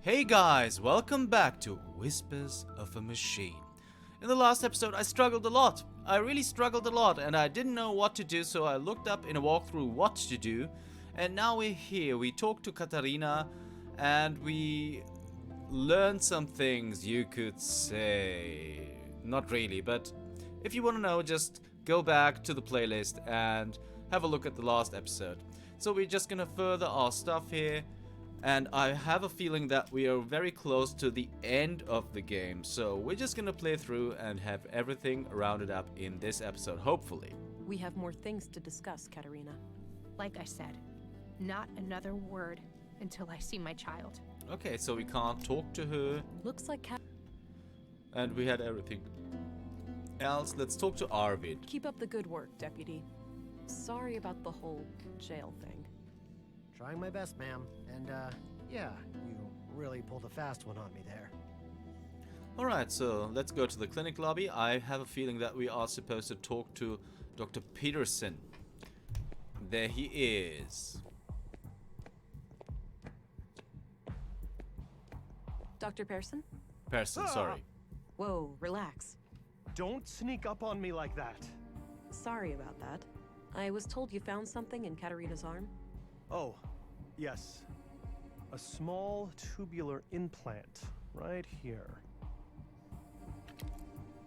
Hey guys, welcome back to Whispers of a Machine. In the last episode I struggled a lot. I really struggled a lot and I didn't know what to do, so I looked up in a walkthrough what to do. And now we're here. We talked to Katarina and we learned some things, you could say. Not really, but if you want to know, just go back to the playlist and have a look at the last episode. So we're just gonna further our stuff here. And I have a feeling that we are very close to the end of the game, so we're just gonna play through and have everything rounded up in this episode, hopefully. We have more things to discuss, Katarina. Like I said, not another word until I see my child. Okay, so we can't talk to her, Looks like and we had everything else. Let's talk to Arvid. Keep up the good work, Deputy. Sorry about the whole jail thing. Trying my best, ma'am. And, yeah, you really pulled a fast one on me there. Alright, so let's go to the clinic lobby. I have a feeling that we are supposed to talk to Dr. Peterson. There he is. Dr. Pearson? Person, sorry. Whoa, relax. Don't sneak up on me like that. Sorry about that. I was told you found something in Katarina's arm. Oh, yes. A small tubular implant right here.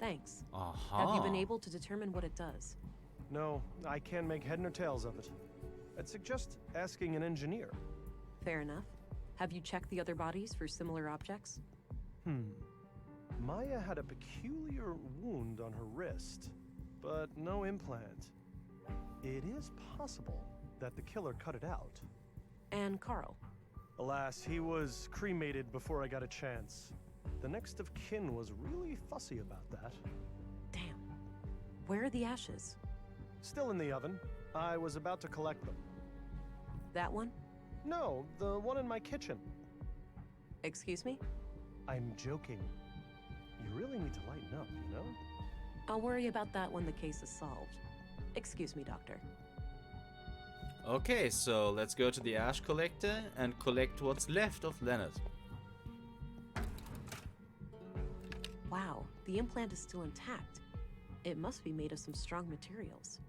Thanks. Uh-huh. Have you been able to determine what it does? No, I can't make head nor tails of it. I'd suggest asking an engineer. Fair enough. Have you checked the other bodies for similar objects? Maya had a peculiar wound on her wrist, but no implant. It is possible that the killer cut it out. And Carl? Alas, he was cremated before I got a chance. The next of kin was really fussy about that. Damn. Where are the ashes? Still in the oven. I was about to collect them. That one? No, the one in my kitchen. Excuse me? I'm joking. You really need to lighten up, you know? I'll worry about that when the case is solved. Excuse me, Doctor. Okay, so let's go to the ash collector and collect what's left of Leonard. Wow, the implant is still intact. It must be made of some strong materials.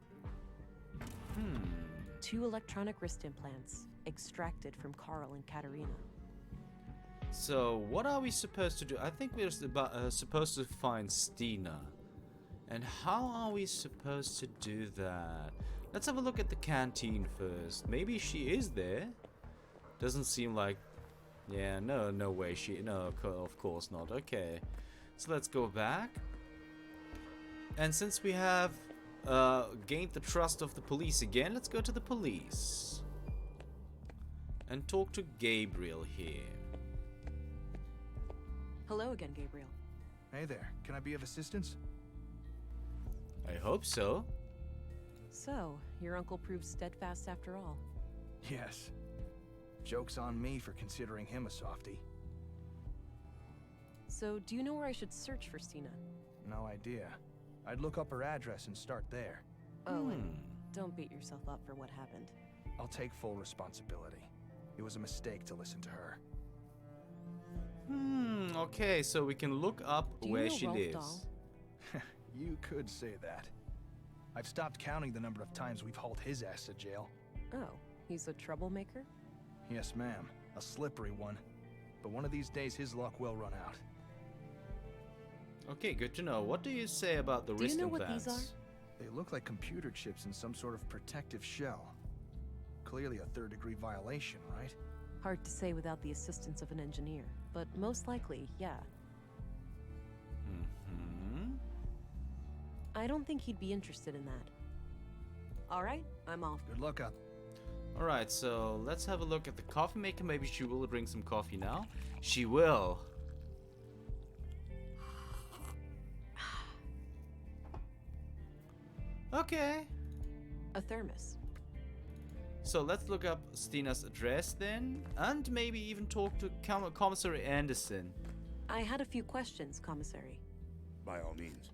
2 electronic wrist implants, extracted from Carl and Katarina. So, what are we supposed to do? I think we're supposed to find Stina. And how are we supposed to do that? Let's have a look at the canteen first. Maybe she is there. Doesn't seem like... Yeah, no way she... No, of course not. Okay. So let's go back. And since we have gained the trust of the police again, let's go to the police. And talk to Gabriel here. Hello again, Gabriel. Hey there, can I be of assistance? I hope so. So, your uncle proved steadfast after all. Yes. Joke's on me for considering him a softie. So, do you know where I should search for Stina? No idea. I'd look up her address and start there. Oh, and don't beat yourself up for what happened. I'll take full responsibility. It was a mistake to listen to her. Okay, so we can look up Do you where know she Rolf lives. Dahl? You could say that. I've stopped counting the number of times we've hauled his ass to jail. Oh, he's a troublemaker? Yes, ma'am. A slippery one. But one of these days his luck will run out. Okay, good to know. What do you say about the Do you wrist know what implants? these are? They look like computer chips in some sort of protective shell. Clearly a third-degree violation, right? Hard to say without the assistance of an engineer, but most likely, yeah. I don't think he'd be interested in that. Alright, I'm off. Good luck up. Alright, so let's have a look at the coffee maker. Maybe she will bring some coffee now. She will. Okay. A thermos. So let's look up Stina's address then. And maybe even talk to Commissary Anderson. I had a few questions, Commissary. By all means.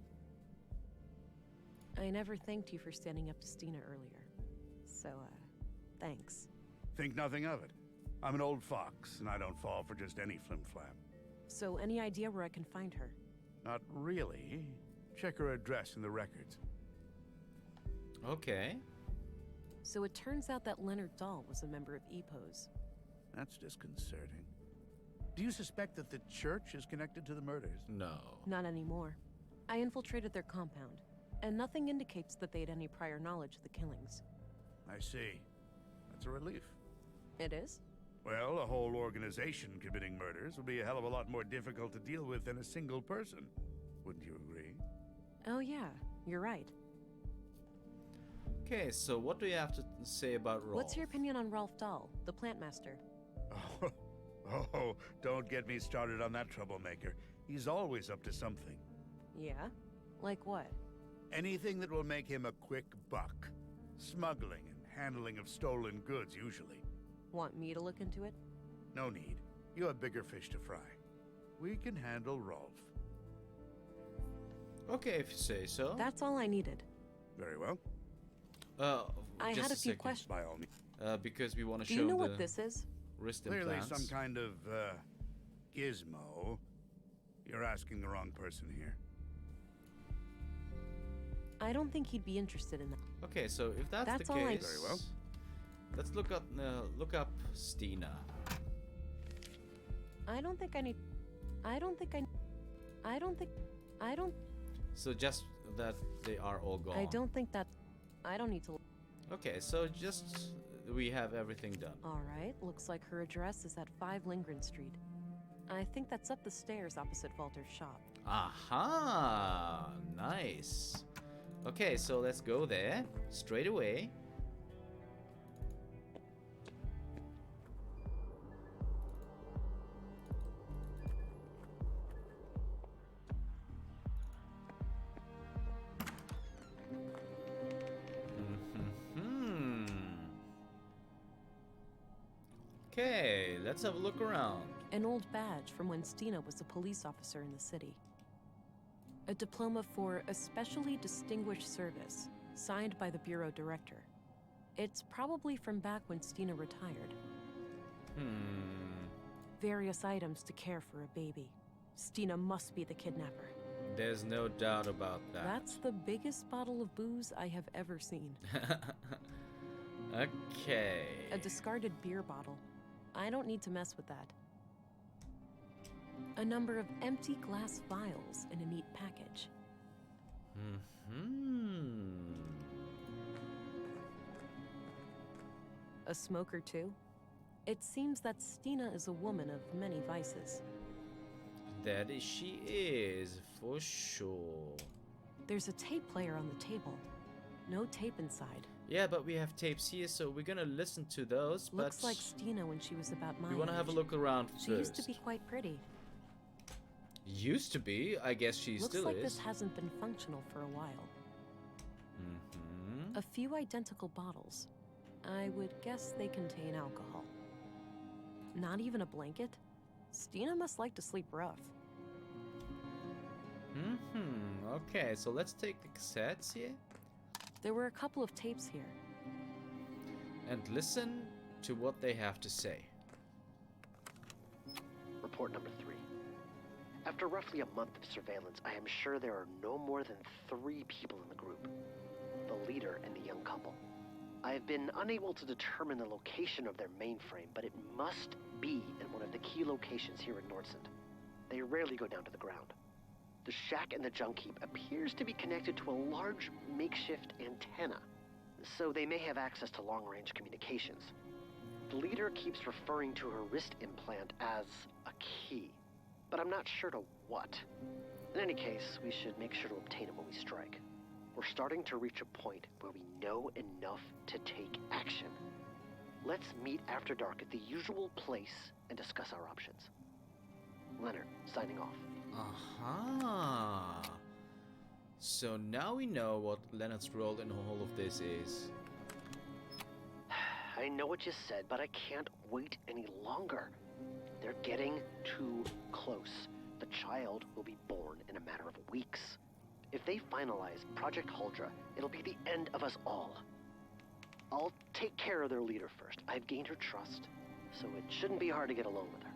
I never thanked you for standing up to Stina earlier. So, thanks. Think nothing of it. I'm an old fox, and I don't fall for just any flim-flam. So, any idea where I can find her? Not really. Check her address in the records. Okay. So it turns out that Leonard Dahl was a member of EPOS. That's disconcerting. Do you suspect that the church is connected to the murders? No. Not anymore. I infiltrated their compound, and nothing indicates that they had any prior knowledge of the killings. I see. That's a relief. It is? Well, a whole organization committing murders would be a hell of a lot more difficult to deal with than a single person. Wouldn't you agree? Oh yeah, you're right. Okay, so what do you have to say about Rolf? What's your opinion on Rolf Dahl, the plant master? Oh, don't get me started on that troublemaker. He's always up to something. Yeah? Like what? Anything that will make him a quick buck. Smuggling and handling of stolen goods, usually. Want me to look into it? No need. You have bigger fish to fry. We can handle Rolf. Okay, if you say so. That's all I needed. Very well. I just had a few second. questions. By all means. Because we want to Do show you know the what this is? wrist Clearly implants. some kind of, gizmo. You're asking the wrong person here. I don't think he'd be interested in that. Okay, so if that's That's the all I- case, Very well. let's look up Stina. I don't think I need. I don't think I. I don't think. I don't. So just that they are all gone. I don't think that. I don't need to. Okay, so just we have everything done. All right. Looks like her address is at 5 Lindgren Street. I think that's up the stairs opposite Walter's shop. Aha! Nice. Okay, so let's go there straight away. Okay, let's have a look around. An old badge from when Stina was a police officer in the city. A diploma for especially distinguished service, signed by the bureau director. It's probably from back when Stina retired. Various items to care for a baby. Stina must be the kidnapper. There's no doubt about that. That's the biggest bottle of booze I have ever seen. Okay. A discarded beer bottle. I don't need to mess with that. A number of empty glass vials in a neat package. A smoker, too. It seems that Stina is a woman of many vices. That is, she is, for sure. There's a tape player on the table. No tape inside. Yeah, but we have tapes here, so we're gonna listen to those. Looks but like Stina when she was about my we want to have a age. look around first. She used to be quite pretty. Used to be? I guess she Looks still like is. this hasn't been functional for a while. A few identical bottles. I would guess they contain alcohol. Not even a blanket? Stina must like to sleep rough. Okay, so let's take the cassettes here There were a couple of tapes here. and listen to what they have to say. Report number 3. After roughly a month of surveillance, I am sure there are no more than 3 people in the group. The leader and the young couple. I have been unable to determine the location of their mainframe, but it must be in one of the key locations here in Nordsund. They rarely go down to the ground. The shack and the junk heap appears to be connected to a large makeshift antenna, so they may have access to long-range communications. The leader keeps referring to her wrist implant as a key, but I'm not sure to what. In any case, we should make sure to obtain it when we strike. We're starting to reach a point where we know enough to take action. Let's meet after dark at the usual place and discuss our options. Leonard, signing off. Aha. So now we know what Leonard's role in all of this is. I know what you said, but I can't wait any longer. They're getting too close. The child will be born in a matter of weeks. If they finalize Project Huldra, it'll be the end of us all. I'll take care of their leader first. I've gained her trust. so it shouldn't be hard to get along with her.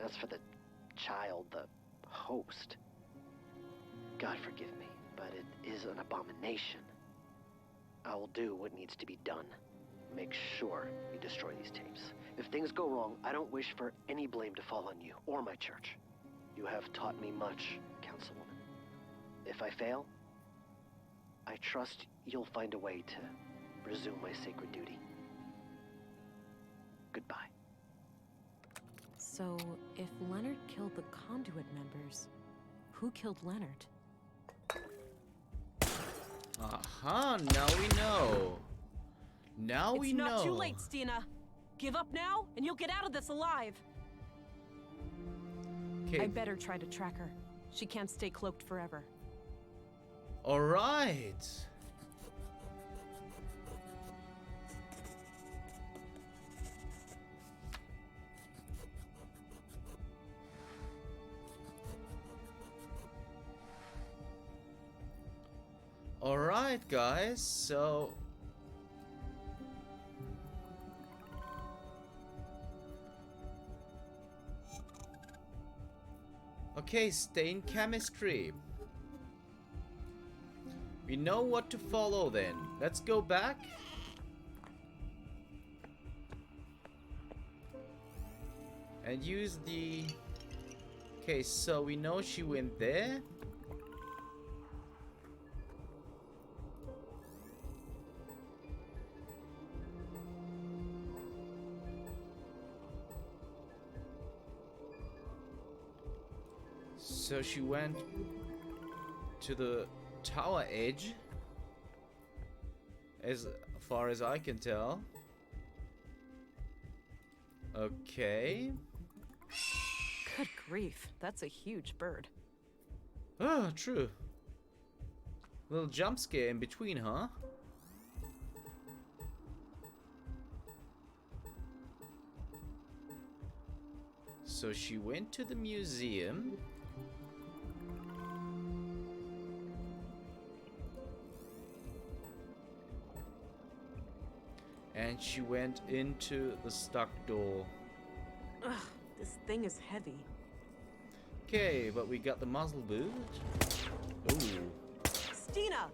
As for the child, the host, God forgive me, but it is an abomination. I will do what needs to be done. Make sure you destroy these tapes. If things go wrong, I don't wish for any blame to fall on you or my church. You have taught me much, Councilwoman. If I fail, I trust you'll find a way to resume my sacred duty. Goodbye. So, if Leonard killed the conduit members, who killed Leonard? Aha, now we know. Now we know. It's not too late, Stina. Give up now, and you'll get out of this alive. Okay. I better try to track her. She can't stay cloaked forever. All right. All right, guys. So okay, stain chemistry. We know what to follow then. Let's go back. And use the... Okay, so we know she went there. So she went to the tower edge, as far as I can tell. Okay. Good grief, that's a huge bird. Ah, true. Little jump scare in between, huh? So she went to the museum. And she went into the stuck door. Ugh, this thing is heavy. Okay, but we got the muzzle boot. Ooh. Stina!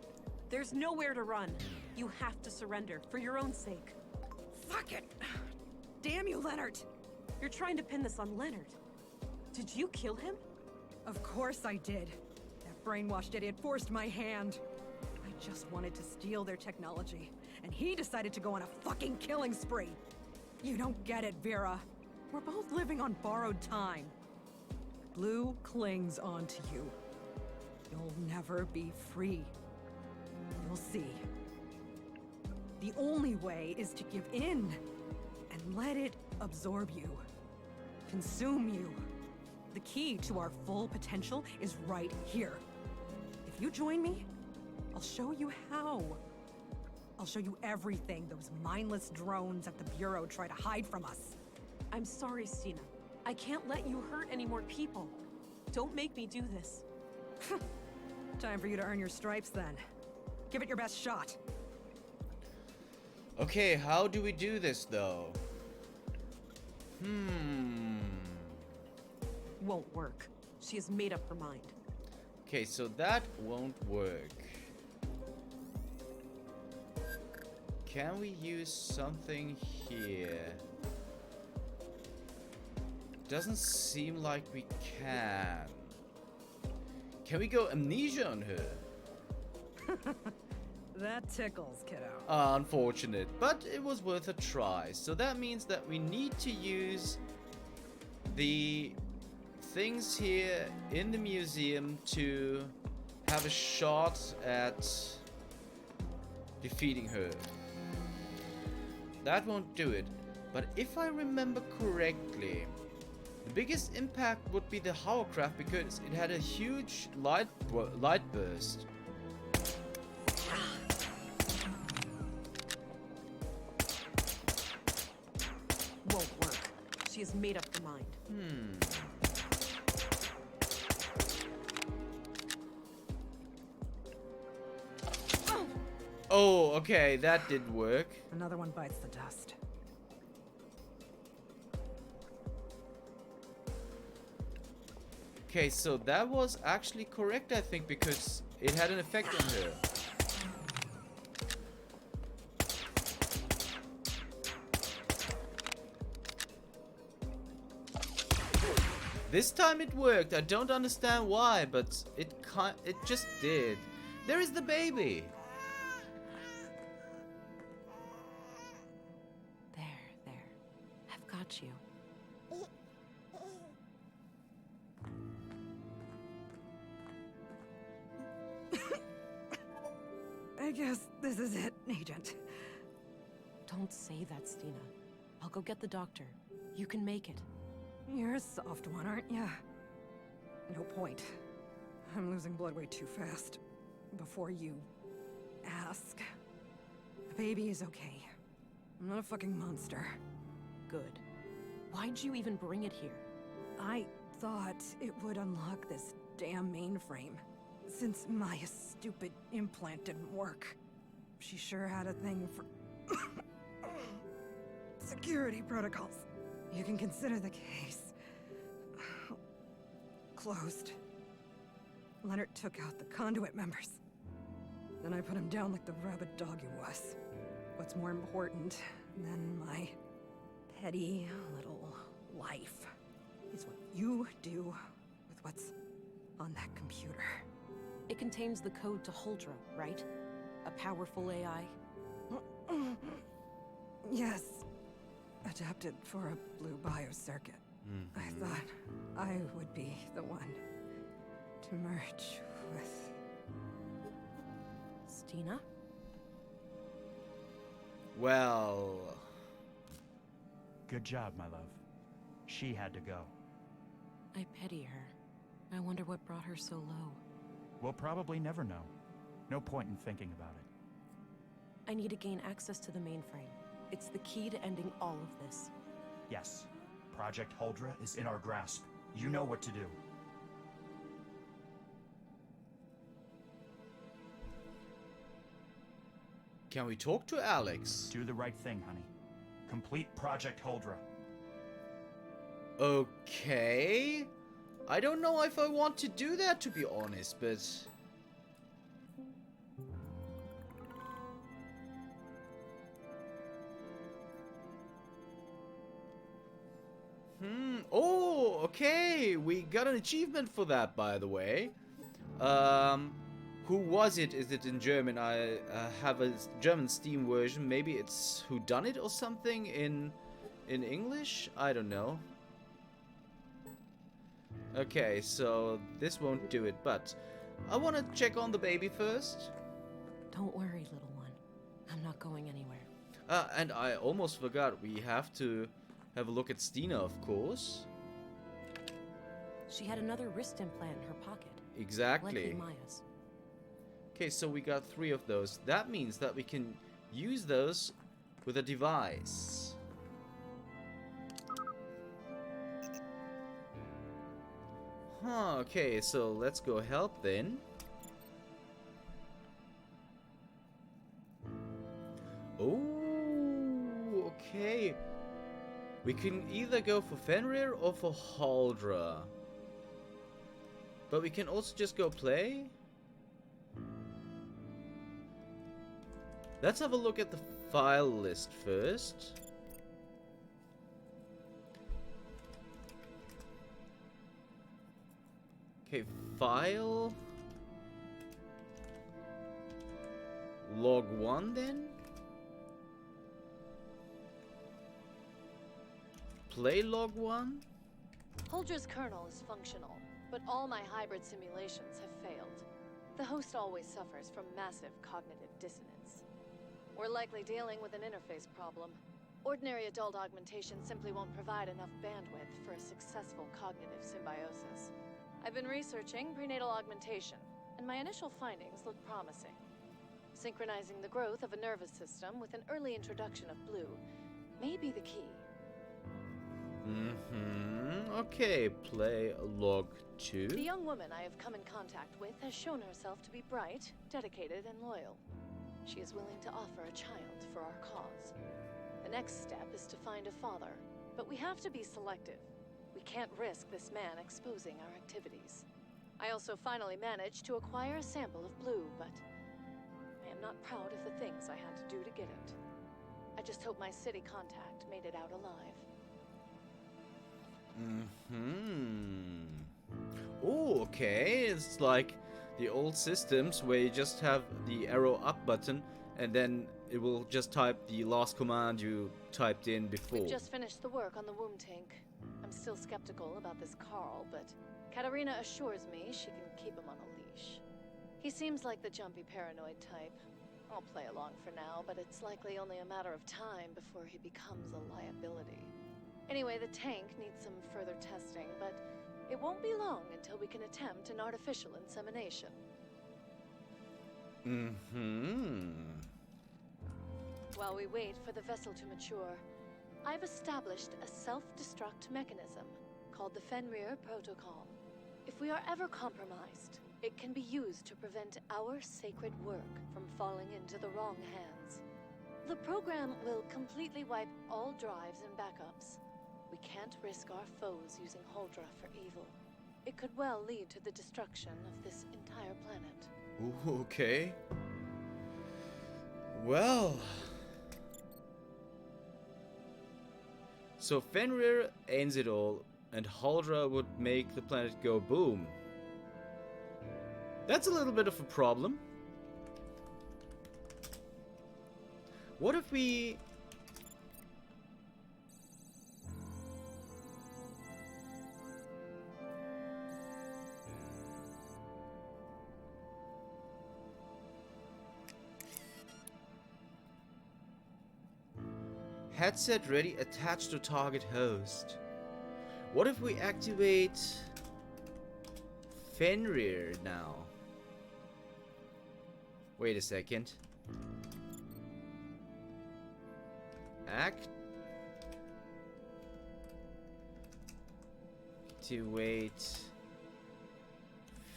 There's nowhere to run. You have to surrender, for your own sake. Fuck it! Damn you, Leonard! You're trying to pin this on Leonard. Did you kill him? Of course I did. That brainwashed idiot forced my hand. I just wanted to steal their technology, and he decided to go on a fucking killing spree. You don't get it, Vera. We're both living on borrowed time. Blue clings onto you. You'll never be free. You'll see. The only way is to give in and let it absorb you, consume you. The key to our full potential is right here. If you join me, I'll show you how. I'll show you everything those mindless drones at the Bureau try to hide from us. I'm sorry, Stina. I can't let you hurt any more people. Don't make me do this. Time for you to earn your stripes then. Give it your best shot. Okay, how do we do this though? Won't work. She has made up her mind. Okay, so that won't work. Can we use something here? Doesn't seem like we can. Can we go amnesia on her? That tickles, kiddo. Unfortunate, but it was worth a try. So that means that we need to use the things here in the museum to have a shot at defeating her. That won't do it, but if I remember correctly, the biggest impact would be the hovercraft because it had a huge light burst. Won't work. She has made up her mind. Oh, okay, that did work. Another one bites the dust. Okay, so that was actually correct, I think, because it had an effect on her. This time it worked. I don't understand why, but it just did. There is the baby. There. I've got you. I guess this is it, Agent. Don't say that, Stina. I'll go get the doctor. You can make it. You're a soft one, aren't ya? No point. I'm losing blood way too fast. Before you ask. The baby is okay. I'm not a fucking monster. Good. Why'd you even bring it here? I thought it would unlock this damn mainframe. Since my stupid implant didn't work. She sure had a thing for security protocols. You can consider the case closed. Leonard took out the conduit members. Then I put him down like the rabid dog he was. What's more important than my petty little life is what you do with what's on that computer. It contains the code to Huldra, right? A powerful AI? Yes. Adapted for a blue biocircuit. I thought I would be the one to merge with... Stina? Well... Good job, my love. She had to go. I pity her. I wonder what brought her so low. We'll probably never know. No point in thinking about it. I need to gain access to the mainframe. It's the key to ending all of this. Yes. Project Huldra is in our grasp. You know what to do. Can we talk to Alex? Do the right thing, honey. Complete Project Huldra. Okay. I don't know if I want to do that, to be honest, but... Oh, okay. We got an achievement for that, by the way. Who was it? Is it in German? I have a German Steam version. Maybe it's Who Done It or something in English? I don't know. Okay, so this won't do it, but I want to check on the baby first. Don't worry, little one. I'm not going anywhere. And I almost forgot, we have to have a look at Stina, of course. She had another wrist implant in her pocket. Exactly. Likely Maya's. Okay, so we got 3 of those. That means that we can use those with a device. Huh, okay, so let's go help then. Oh, okay. We can either go for Fenrir or for Huldra. But we can also just go play. Let's have a look at the file list first. Okay, file. Log 1 then. Play log 1. Huldra's kernel is functional, but all my hybrid simulations have failed. The host always suffers from massive cognitive dissonance. We're likely dealing with an interface problem. Ordinary adult augmentation simply won't provide enough bandwidth for a successful cognitive symbiosis. I've been researching prenatal augmentation, and my initial findings look promising. Synchronizing the growth of a nervous system with an early introduction of blue may be the key. Okay, play log 2. The young woman I have come in contact with has shown herself to be bright, dedicated, and loyal. She is willing to offer a child for our cause. The next step is to find a father, but we have to be selective. We can't risk this man exposing our activities. I also finally managed to acquire a sample of blue, but I am not proud of the things I had to do to get it. I just hope my city contact made it out alive. Oh, okay. It's like the old systems where you just have the arrow up button and then it will just type the last command you typed in before. We've just finished the work on the womb tank. I'm still skeptical about this Carl, but Katarina assures me she can keep him on a leash. He seems like the jumpy paranoid type. I'll play along for now, but it's likely only a matter of time before he becomes a liability. Anyway, the tank needs some further testing, but it won't be long until we can attempt an artificial insemination. While we wait for the vessel to mature, I've established a self-destruct mechanism called the Fenrir Protocol. If we are ever compromised, it can be used to prevent our sacred work from falling into the wrong hands. The program will completely wipe all drives and backups. We can't risk our foes using Huldra for evil. It could well lead to the destruction of this entire planet. Ooh, okay. Well. So Fenrir ends it all, and Huldra would make the planet go boom. That's a little bit of a problem. What if we... Headset ready, attached to target host. What if we activate Fenrir now? Wait a second. Activate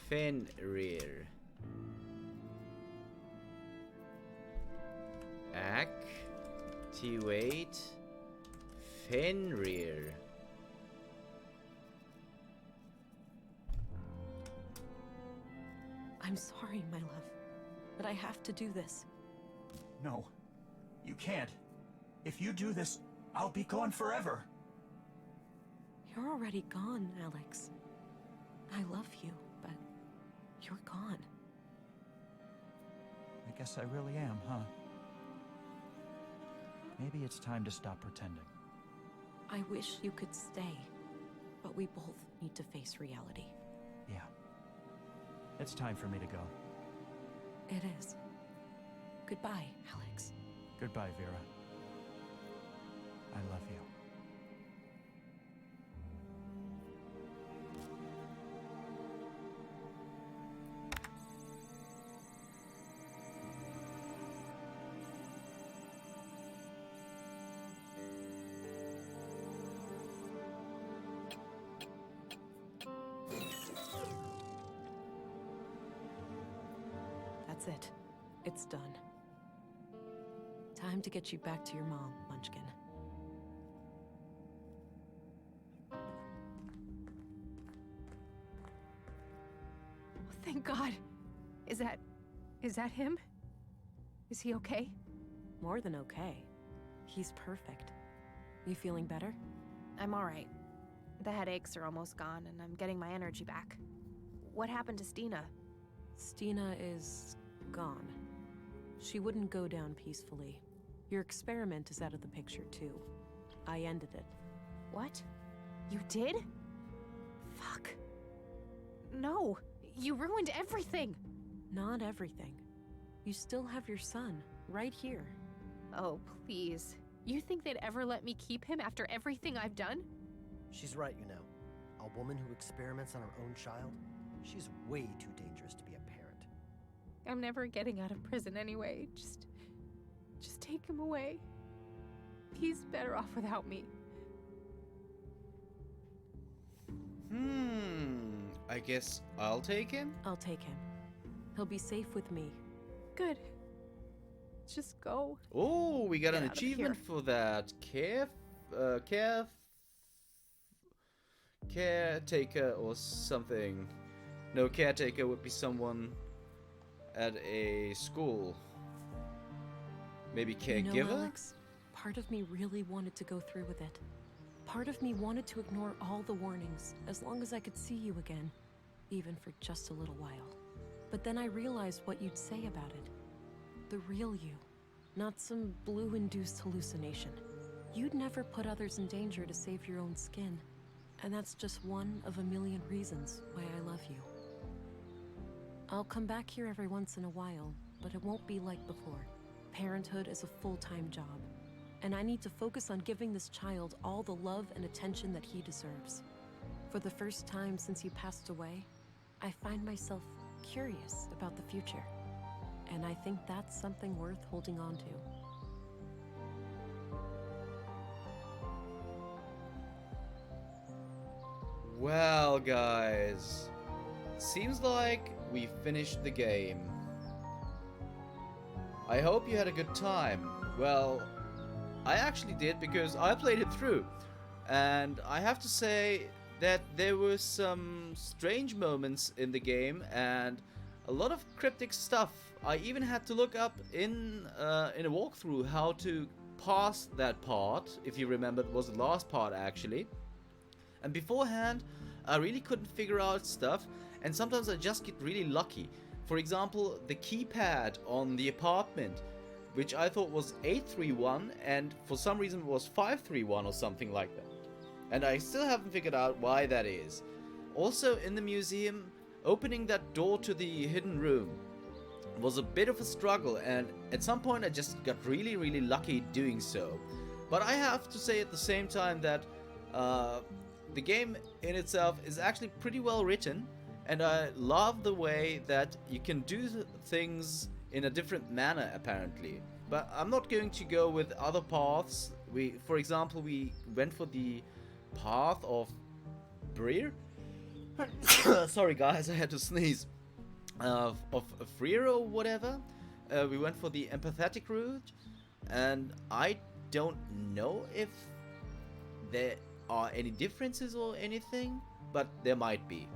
Fenrir. Activate Fenrir. I'm sorry, my love, but I have to do this. No, you can't. If you do this, I'll be gone forever. You're already gone, Alex. I love you, but you're gone. I guess I really am, huh? Maybe it's time to stop pretending. I wish you could stay, but we both need to face reality. Yeah. It's time for me to go. It is. Goodbye, Alex. Goodbye, Vera. I love you. That's it. It's done. Time to get you back to your mom, Munchkin. Thank God. Is that him? Is he okay? More than okay. He's perfect. You feeling better? I'm all right. The headaches are almost gone, and I'm getting my energy back. What happened to Stina? Stina is gone. She wouldn't go down peacefully. Your experiment is out of the picture, too. I ended it. What? You did? Fuck. No, you ruined everything. Not everything. You still have your son, right here. Oh, please. You think they'd ever let me keep him after everything I've done? She's right, you know. A woman who experiments on her own child, she's way too dangerous to be a parent. I'm never getting out of prison anyway. Just take him away. He's better off without me. I guess I'll take him? I'll take him. He'll be safe with me. Good. Just go. Oh, we got Get an out of achievement here. for that. caretaker or something. No, caretaker would be someone at a school. Maybe caregiver? You know, Alex, part of me really wanted to go through with it. Part of me wanted to ignore all the warnings as long as I could see you again, even for just a little while. But then I realized what you'd say about it. The real you, not some blue-induced hallucination. You'd never put others in danger to save your own skin. And that's just one of a million reasons why I love you. I'll come back here every once in a while, but it won't be like before. Parenthood is a full-time job, and I need to focus on giving this child all the love and attention that he deserves. For the first time since you passed away, I find myself curious about the future, and I think that's something worth holding on to. Well, guys, seems like we finished the game. I hope you had a good time. Well, I actually did because I played it through. And I have to say that there were some strange moments in the game and a lot of cryptic stuff. I even had to look up in a walkthrough how to pass that part. If you remember, it was the last part actually. And beforehand, I really couldn't figure out stuff, and sometimes I just get really lucky. For example, the keypad on the apartment, which I thought was 831, and for some reason was 531 or something like that. And I still haven't figured out why that is. Also, in the museum, opening that door to the hidden room was a bit of a struggle, and at some point I just got really lucky doing so. But I have to say at the same time that the game in itself is actually pretty well written, and I love the way that you can do things in a different manner apparently. But I'm not going to go with other paths. For example, we went for the path of Fenrir. Sorry guys, I had to sneeze. Of Fenrir or whatever. We went for the empathetic route, and I don't know if there are any differences or anything, but there might be.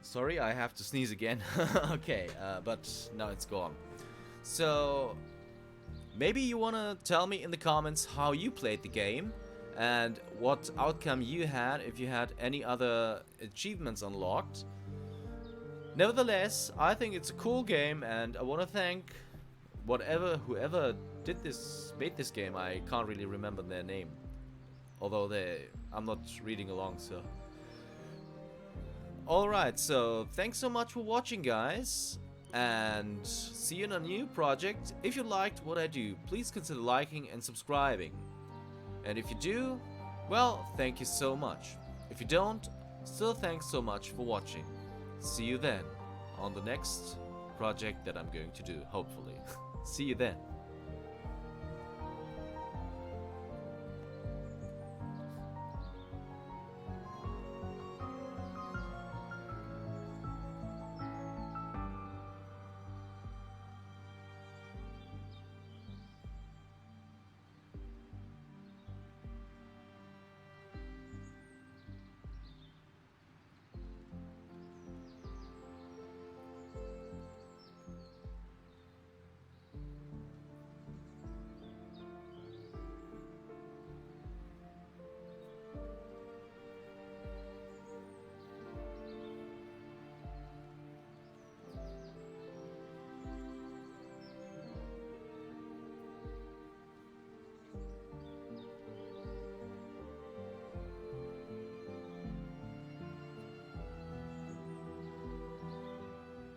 Sorry, I have to sneeze again. Okay, but now it's gone. So maybe you wanna tell me in the comments how you played the game and what outcome you had, if you had any other achievements unlocked. Nevertheless, I think it's a cool game, and I want to thank whoever made this game. I can't really remember their name, although I'm not reading along, so. Alright, so thanks so much for watching, guys, and see you in a new project. If you liked what I do, please consider liking and subscribing. And if you do, well, thank you so much. If you don't, still thanks so much for watching. See you then on the next project that I'm going to do, hopefully. See you then.